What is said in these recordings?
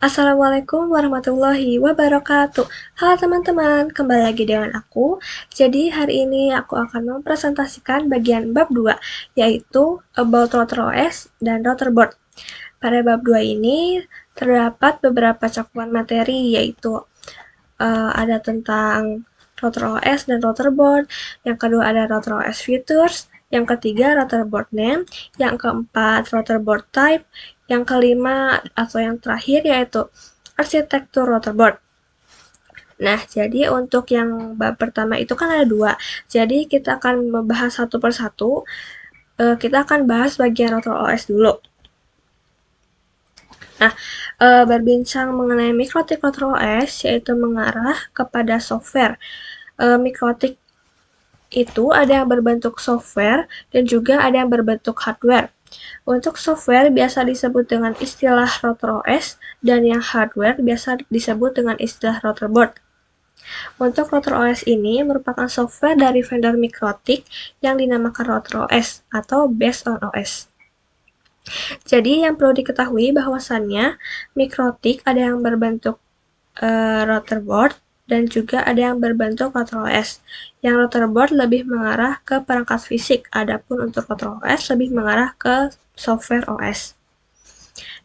Assalamualaikum warahmatullahi wabarakatuh. Halo teman-teman, kembali lagi dengan aku. Jadi hari ini aku akan mempresentasikan bagian bab 2, yaitu About Router OS dan Routerboard. Pada bab 2 ini terdapat beberapa cakupan materi, yaitu ada tentang Router OS dan Routerboard, yang kedua ada Router OS Features, yang ketiga Routerboard Name, yang keempat Routerboard Type, yang kelima atau yang terakhir yaitu arsitektur Routerboard. Nah, jadi untuk yang bab pertama itu kan ada 2, jadi kita akan membahas satu persatu. Kita akan bahas bagian Router OS dulu. Nah, berbincang mengenai mikrotik Router OS yaitu mengarah kepada software. Mikrotik itu ada yang berbentuk software dan juga ada yang berbentuk hardware. Untuk software biasa disebut dengan istilah Router OS dan yang hardware biasa disebut dengan istilah Routerboard. Untuk Router OS ini merupakan software dari vendor mikrotik yang dinamakan Router OS atau Based on OS. Jadi yang perlu diketahui bahwasannya mikrotik ada yang berbentuk Routerboard dan juga ada yang berbentuk Router OS. Yang Routerboard lebih mengarah ke perangkat fisik, adapun untuk Router OS lebih mengarah ke software OS.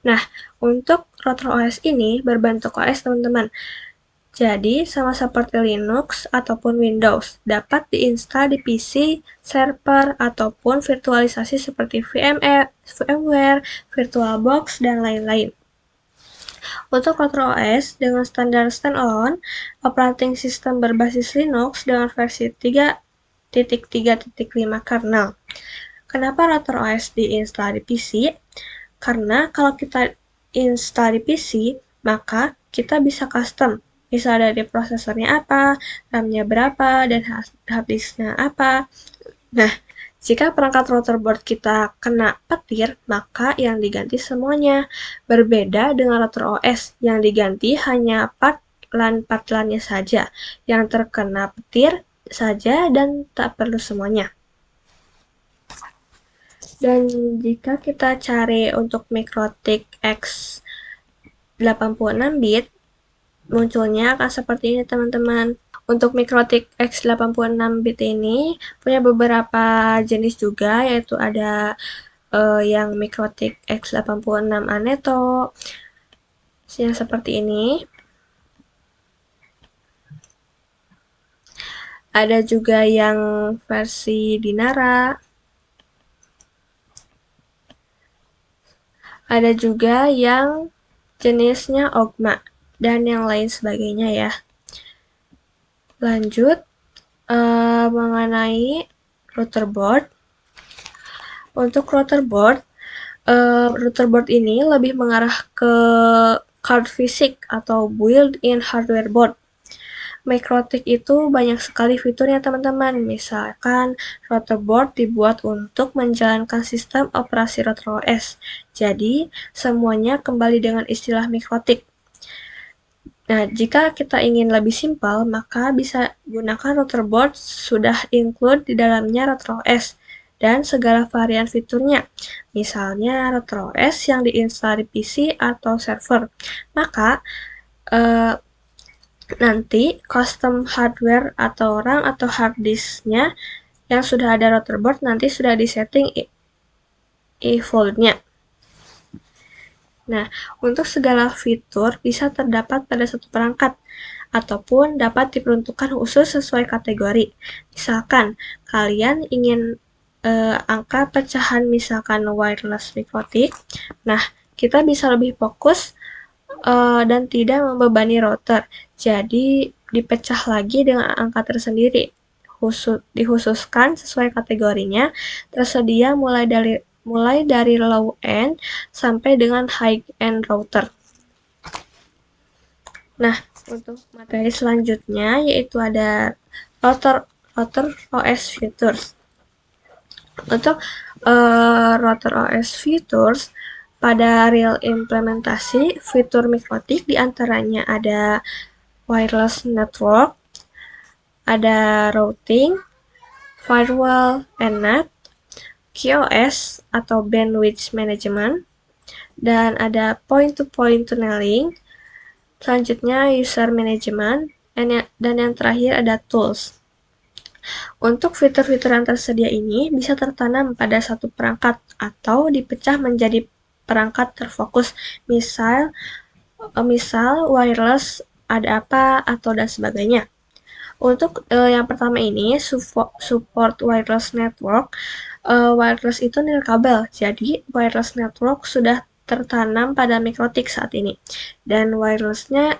Nah, untuk Router OS ini berbentuk OS teman-teman. Jadi, sama seperti Linux ataupun Windows, dapat diinstal di PC, server, ataupun virtualisasi seperti VMware, VirtualBox, dan lain-lain. Untuk Router OS dengan standar standalone, operating system berbasis Linux dengan versi 3.3.5 kernel. Kenapa Router OS diinstal di PC? Karena kalau kita install di PC, maka kita bisa custom. Misal dari prosesornya apa, RAM-nya berapa, dan hard disk-nya apa. Nah, jika perangkat Routerboard kita kena petir, maka yang diganti semuanya. Berbeda dengan Router OS, yang diganti hanya part LAN-nya saja, yang terkena petir saja dan tak perlu semuanya. Dan jika kita cari untuk mikrotik X 86 bit, munculnya akan seperti ini teman-teman. Untuk mikrotik X 86 bit ini punya beberapa jenis juga, yaitu ada yang mikrotik X 86 Aneto yang seperti ini. Ada juga yang versi Dinara. Ada juga yang jenisnya Ogma dan yang lain sebagainya ya. Lanjut mengenai Routerboard. Untuk Routerboard ini lebih mengarah ke card fisik atau built-in hardware board. Mikrotik itu banyak sekali fiturnya teman-teman. Misalkan Routerboard dibuat untuk menjalankan sistem operasi Router OS. Jadi semuanya kembali dengan istilah mikrotik. Nah, jika kita ingin lebih simpel, maka bisa gunakan Routerboard sudah include di dalamnya Router OS dan segala varian fiturnya. Misalnya Router OS yang diinstal di PC atau server. Maka nanti custom hardware atau RAM atau hard disk-nya yang sudah ada Routerboard nanti sudah disetting e-fold-nya. Nah, untuk segala fitur bisa terdapat pada satu perangkat ataupun dapat diperuntukkan khusus sesuai kategori. Misalkan kalian ingin angka pecahan misalkan wireless mikrotik, nah kita bisa lebih fokus dan tidak membebani router. Jadi dipecah lagi dengan angka tersendiri. Dikhususkan sesuai kategorinya, tersedia mulai dari low end sampai dengan high end router. Nah, untuk materi selanjutnya yaitu ada Router OS Features. Untuk Router OS Features pada real implementasi fitur mikrotik diantaranya ada wireless network, ada routing, firewall and NAT, QoS atau bandwidth management, dan ada point-to-point tunneling, Selanjutnya user management, dan yang terakhir ada tools. Untuk fitur-fitur yang tersedia ini bisa tertanam pada satu perangkat atau dipecah menjadi perangkat terfokus. Misal wireless ada apa atau dan sebagainya. Untuk yang pertama ini support wireless network. Wireless itu nirkabel, jadi wireless network sudah tertanam pada mikrotik saat ini. Dan wirelessnya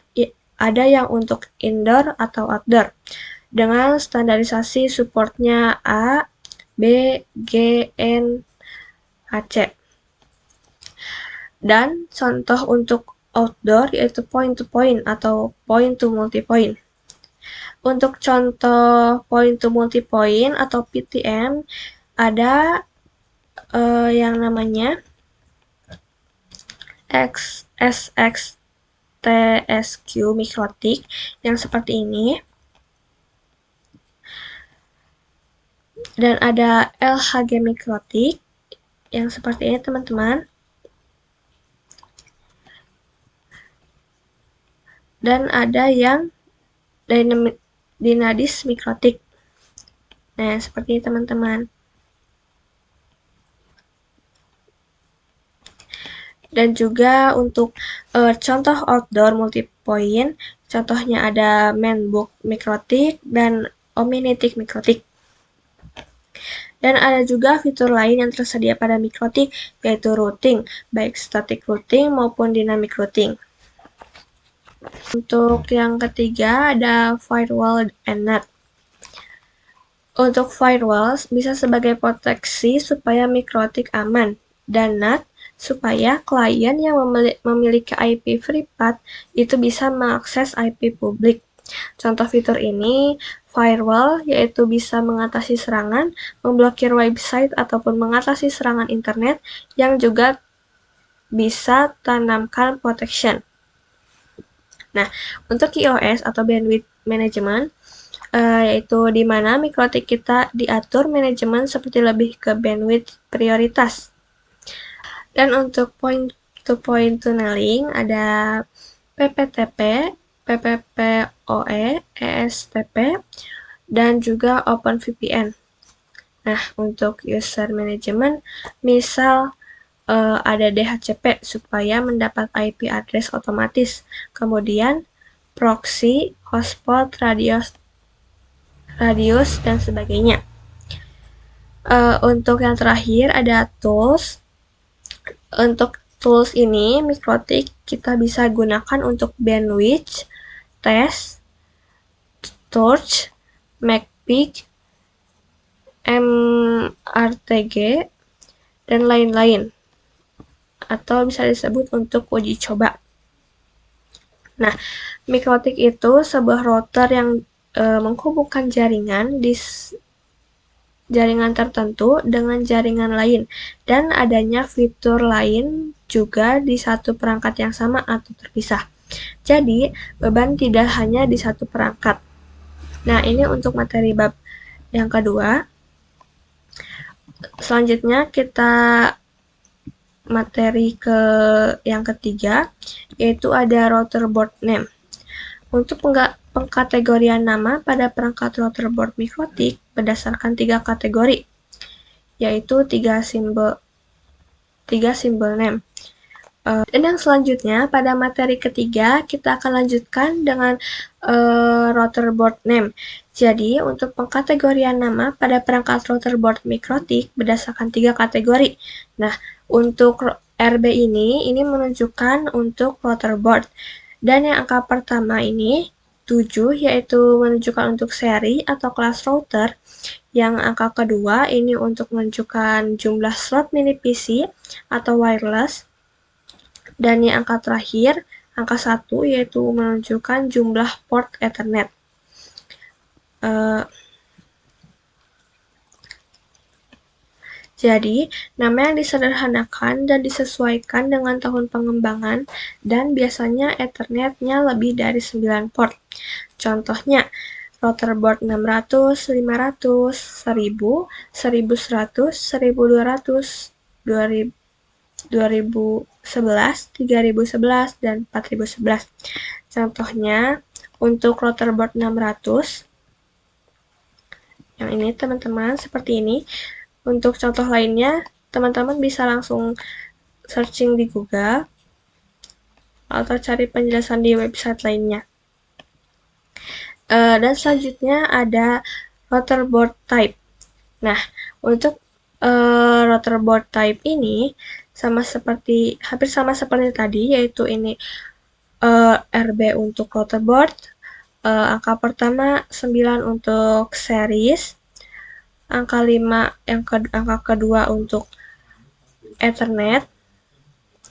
ada yang untuk indoor atau outdoor dengan standarisasi supportnya A, B, G, N, AC. Dan contoh untuk outdoor yaitu point-to-point atau point-to-multipoint. Untuk contoh point-to-multipoint atau PTM ada yang namanya SXTSQ mikrotik yang seperti ini. Dan ada LHG mikrotik yang seperti ini teman-teman. Dan ada yang Dynadis mikrotik. Nah, seperti ini teman-teman. Dan juga untuk contoh outdoor multipoint, contohnya ada Manbook mikrotik dan Omnitic mikrotik. Dan ada juga fitur lain yang tersedia pada mikrotik, yaitu routing, baik static routing maupun dynamic routing. Untuk yang ketiga ada firewall and NAT. Untuk firewall bisa sebagai proteksi supaya mikrotik aman, dan NAT supaya klien yang memiliki IP free path itu bisa mengakses IP publik. Contoh fitur ini firewall yaitu bisa mengatasi serangan, memblokir website ataupun mengatasi serangan internet yang juga bisa tanamkan protection. Nah, untuk QoS atau bandwidth management yaitu di mana mikrotik kita diatur manajemen seperti lebih ke bandwidth prioritas. Dan untuk point-to-point tunneling ada PPTP, PPPoE, ESTP, dan juga OpenVPN. Nah, untuk user management, misal ada DHCP supaya mendapat IP address otomatis. Kemudian proxy, hotspot, radius, dan sebagainya. Untuk yang terakhir ada tools. Untuk tools ini, mikrotik kita bisa gunakan untuk bandwidth, test, torch, MacPeak, MRTG, dan lain-lain. Atau bisa disebut untuk uji coba. Nah, mikrotik itu sebuah router yang menghubungkan jaringan di jaringan tertentu dengan jaringan lain, dan adanya fitur lain juga di satu perangkat yang sama atau terpisah. Jadi, beban tidak hanya di satu perangkat. Nah, ini untuk materi bab yang kedua. Selanjutnya kita materi yang ketiga, yaitu ada router board name. Untuk pengkategorian nama pada perangkat router board mikrotik berdasarkan 3 kategori, yaitu 3 simbol name. Dan yang selanjutnya pada materi ketiga kita akan lanjutkan dengan router board name. Jadi untuk pengkategorian nama pada perangkat router board mikrotik berdasarkan 3 kategori. Nah, untuk RB ini menunjukkan untuk router board. Dan yang angka pertama ini 7 yaitu menunjukkan untuk seri atau kelas router. Yang angka kedua ini untuk menunjukkan jumlah slot mini PC atau wireless. Dan yang angka terakhir, angka 1 yaitu menunjukkan jumlah port Ethernet. Jadi, nama yang disederhanakan dan disesuaikan dengan tahun pengembangan dan biasanya Ethernet-nya lebih dari 9 port. Contohnya, router board 600, 500, 1000, 1100, 1200, 2000, 2011, 3011, dan 4011. Contohnya, untuk Routerboard 600, yang ini teman-teman, seperti ini. Untuk contoh lainnya, teman-teman bisa langsung searching di Google, atau cari penjelasan di website lainnya. Dan selanjutnya ada Routerboard type. Nah, untuk Routerboard type ini hampir sama seperti tadi, yaitu ini RB untuk Routerboard, angka pertama 9 untuk series, angka 5 angka kedua untuk Ethernet,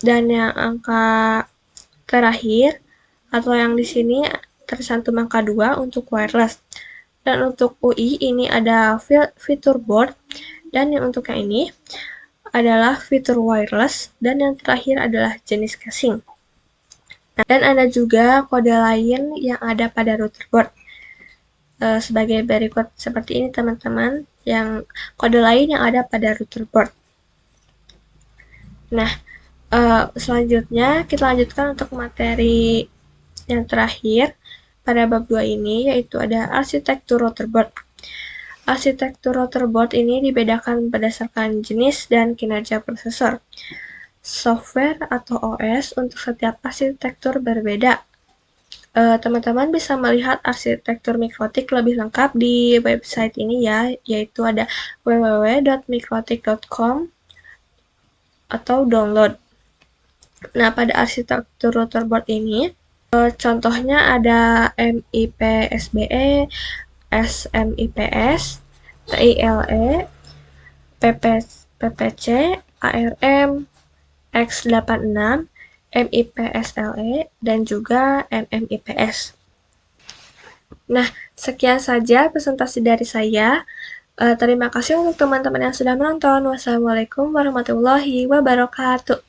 dan yang angka terakhir atau yang di sini tercantum angka 2 untuk wireless. Dan untuk UI ini ada fitur board, dan yang untuk yang ini adalah fitur wireless, dan yang terakhir adalah jenis casing. Dan ada juga kode lain yang ada pada router board. Sebagai berikut seperti ini teman-teman, yang kode lain yang ada pada router board. Nah, selanjutnya kita lanjutkan untuk materi yang terakhir pada bab 2 ini, yaitu ada arsitektur routerboard. Arsitektur routerboard ini dibedakan berdasarkan jenis dan kinerja prosesor. Software atau OS untuk setiap arsitektur berbeda. Teman-teman bisa melihat arsitektur Mikrotik lebih lengkap di website ini ya, yaitu ada www.mikrotik.com atau download. Nah, pada arsitektur routerboard ini, contohnya ada MIPSBE, SMIPS, TILE, PPC, ARM, X86, MIPSLE, dan juga MMIPS. Nah, sekian saja presentasi dari saya. Terima kasih untuk teman-teman yang sudah menonton. Wassalamualaikum warahmatullahi wabarakatuh.